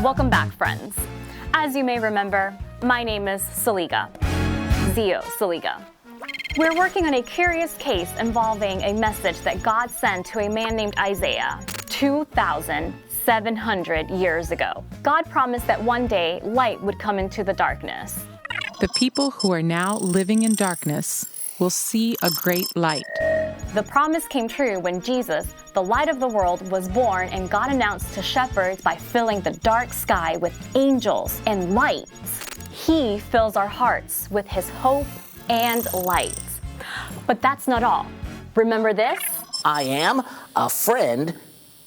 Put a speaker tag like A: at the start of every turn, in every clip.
A: Welcome back, friends. As you may remember, my name is Saliga, Zio Saliga. We're working on a curious case involving a message that God sent to a man named Isaiah 2,700 years ago. God promised that one day light would come into the darkness.
B: The people who are now living in darkness will see a great light.
A: The promise came true when Jesus, the light of the world, was born, and God announced to shepherds by filling the dark sky with angels and lights. He fills our hearts with his hope and light. But that's not all. Remember this?
C: I am a friend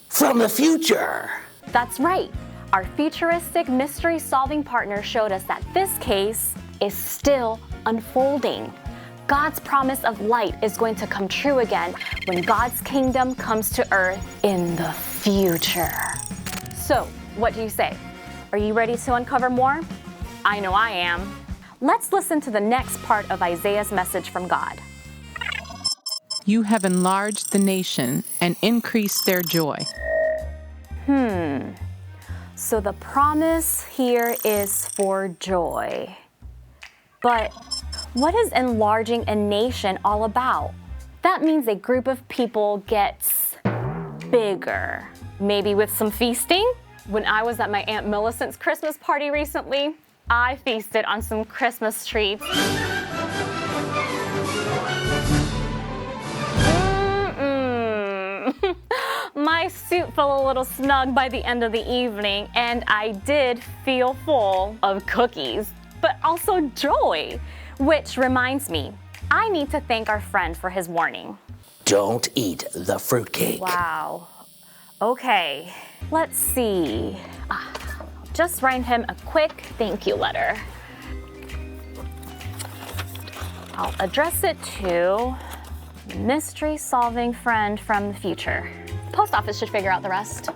C: from the future.
A: That's right. Our futuristic mystery-solving partner showed us that this case is still unfolding. God's promise of light is going to come true again when God's kingdom comes to earth in the future. So, what do you say? Are you ready to uncover more? I know I am. Let's listen to the next part of Isaiah's message from God.
B: You have enlarged the nation and increased their joy.
A: So the promise here is for joy. But what is enlarging a nation all about? That means a group of people gets bigger. Maybe with some feasting? When I was at my Aunt Millicent's Christmas party recently, I feasted on some Christmas treats. My suit felt a little snug by the end of the evening, and I did feel full of cookies, but also joy. Which reminds me, I need to thank our friend for his warning.
C: Don't eat the fruitcake.
A: Wow. Okay, let's see. Just write him a quick thank you letter. I'll address it to mystery-solving friend from the future. Post office should figure out the rest.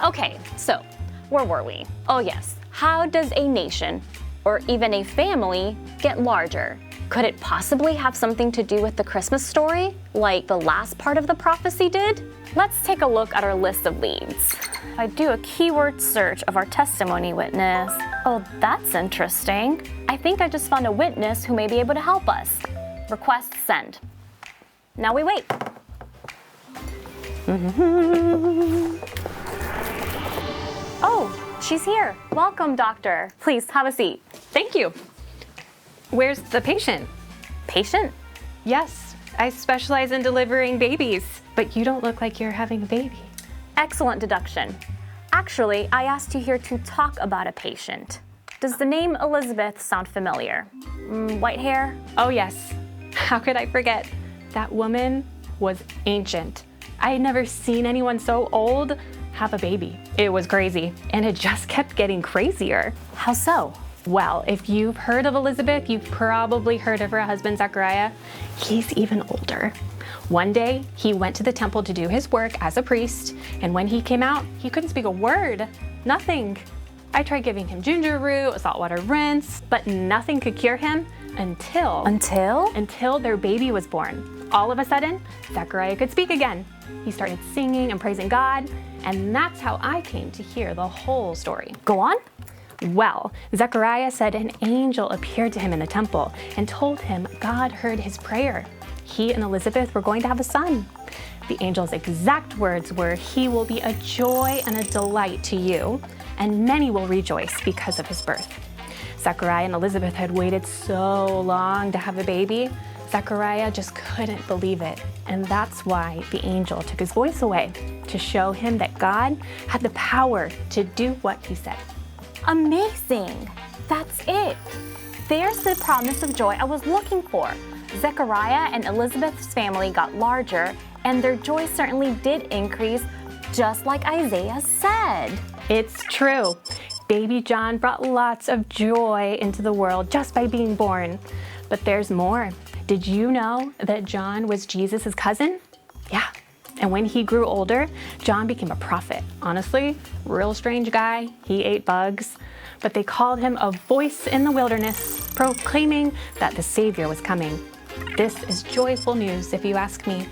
A: Okay, so where were we? Oh yes, how does a nation or even a family get larger? Could it possibly have something to do with the Christmas story, like the last part of the prophecy did? Let's take a look at our list of leads. If I do a keyword search of our testimony witness, oh, that's interesting. I think I just found a witness who may be able to help us. Request send. Now we wait. Oh, she's here. Welcome, doctor. Please have a seat.
D: Thank you. Where's the patient?
A: Patient?
D: Yes, I specialize in delivering babies, but you don't look like you're having a baby.
A: Excellent deduction. Actually, I asked you here to talk about a patient. Does the name Elizabeth sound familiar? White hair?
D: Oh yes, how could I forget? That woman was ancient. I had never seen anyone so old have a baby. It was crazy, and it just kept getting crazier.
A: How so?
D: Well, if you've heard of Elizabeth, you've probably heard of her husband, Zechariah. He's even older. One day, he went to the temple to do his work as a priest, and when he came out, he couldn't speak a word. Nothing. I tried giving him ginger root, a saltwater rinse, but nothing could cure him until their baby was born. All of a sudden, Zechariah could speak again. He started singing and praising God, and that's how I came to hear the whole story.
A: Go on.
D: Well, Zechariah said an angel appeared to him in the temple and told him God heard his prayer. He and Elizabeth were going to have a son. The angel's exact words were, "He will be a joy and a delight to you, and many will rejoice because of his birth." Zechariah and Elizabeth had waited so long to have a baby. Zechariah just couldn't believe it, and that's why the angel took his voice away, to show him that God had the power to do what he said.
A: Amazing. That's it. There's the promise of joy I was looking for. Zechariah and Elizabeth's family got larger, and their joy certainly did increase, just like Isaiah said.
D: It's true. Baby John brought lots of joy into the world just by being born. But there's more. Did you know that John was Jesus' cousin? Yeah. And when he grew older, John became a prophet. Honestly, real strange guy. He ate bugs. But they called him a voice in the wilderness, proclaiming that the Savior was coming. This is joyful news, if you ask me.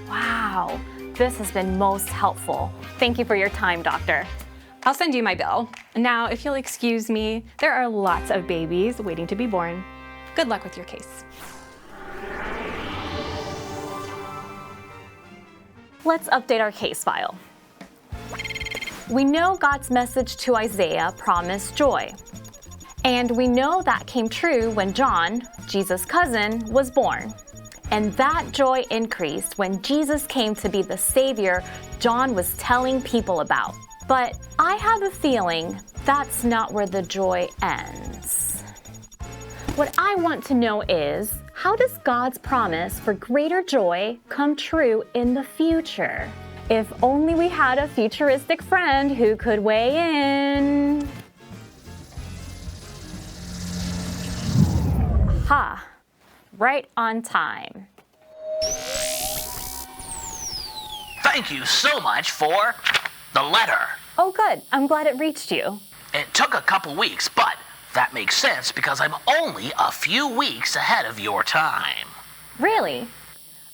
A: Wow, this has been most helpful. Thank you for your time, doctor.
D: I'll send you my bill. Now, if you'll excuse me, there are lots of babies waiting to be born. Good luck with your case.
A: Let's update our case file. We know God's message to Isaiah promised joy. And we know that came true when John, Jesus' cousin, was born. And that joy increased when Jesus came to be the Savior John was telling people about. But I have a feeling that's not where the joy ends. What I want to know is, how does God's promise for greater joy come true in the future? If only we had a futuristic friend who could weigh in. Ha! Right on time.
C: Thank you so much for the letter.
A: Oh good, I'm glad it reached you.
C: It took a couple weeks, but that makes sense because I'm only a few weeks ahead of your time.
A: Really?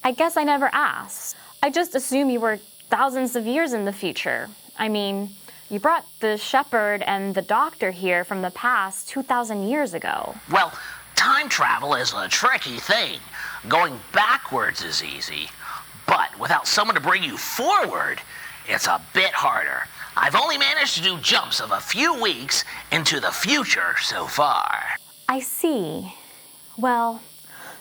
A: I guess I never asked. I just assumed you were thousands of years in the future. I mean, you brought the shepherd and the doctor here from the past 2,000 years ago.
C: Well, time travel is a tricky thing. Going backwards is easy, but without someone to bring you forward, it's a bit harder. I've only managed to do jumps of a few weeks into the future so far.
A: I see. Well,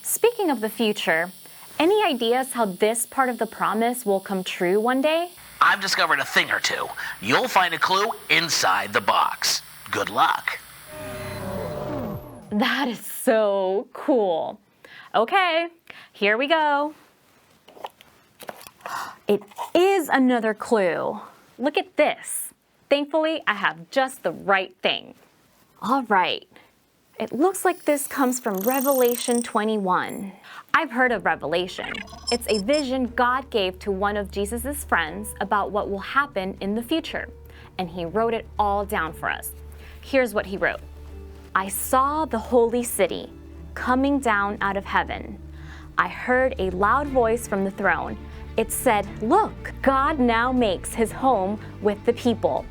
A: speaking of the future, any ideas how this part of the promise will come true one day?
C: I've discovered a thing or two. You'll find a clue inside the box. Good luck.
A: That is so cool. Okay, here we go. It is another clue. Look at this. Thankfully, I have just the right thing. All right. It looks like this comes from Revelation 21. I've heard of Revelation. It's a vision God gave to one of Jesus' friends about what will happen in the future. And he wrote it all down for us. Here's what he wrote. I saw the holy city coming down out of heaven. I heard a loud voice from the throne. It said, look, God now makes his home with the people.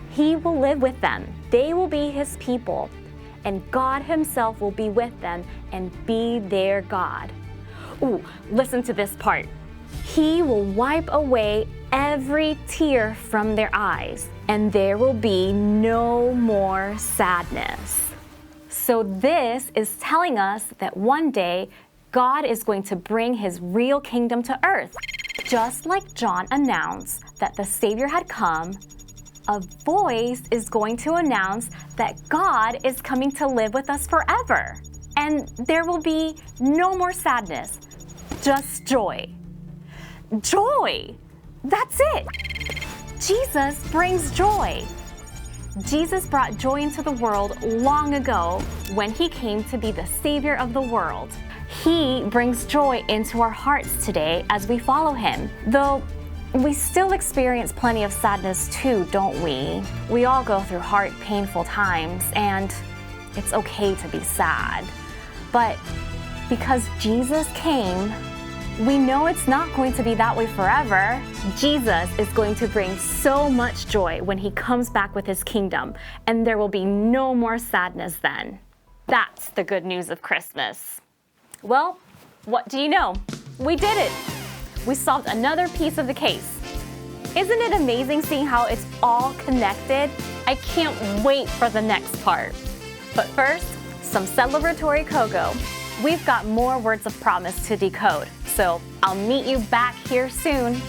A: He will live with them. They will be his people. And God himself will be with them and be their God. Ooh, listen to this part. He will wipe away every tear from their eyes, and there will be no more sadness. So this is telling us that one day God is going to bring his real kingdom to earth. Just like John announced that the Savior had come, a voice is going to announce that God is coming to live with us forever. And there will be no more sadness, just joy. Joy! That's it! Jesus brings joy. Jesus brought joy into the world long ago when he came to be the Savior of the world. He brings joy into our hearts today as we follow him. Though we still experience plenty of sadness too, don't we? We all go through hard, painful times, and it's okay to be sad. But because Jesus came, we know it's not going to be that way forever. Jesus is going to bring so much joy when he comes back with his kingdom, and there will be no more sadness then. That's the good news of Christmas. Well, what do you know? We did it! We solved another piece of the case. Isn't it amazing seeing how it's all connected? I can't wait for the next part. But first, some celebratory cocoa. We've got more words of promise to decode, so I'll meet you back here soon.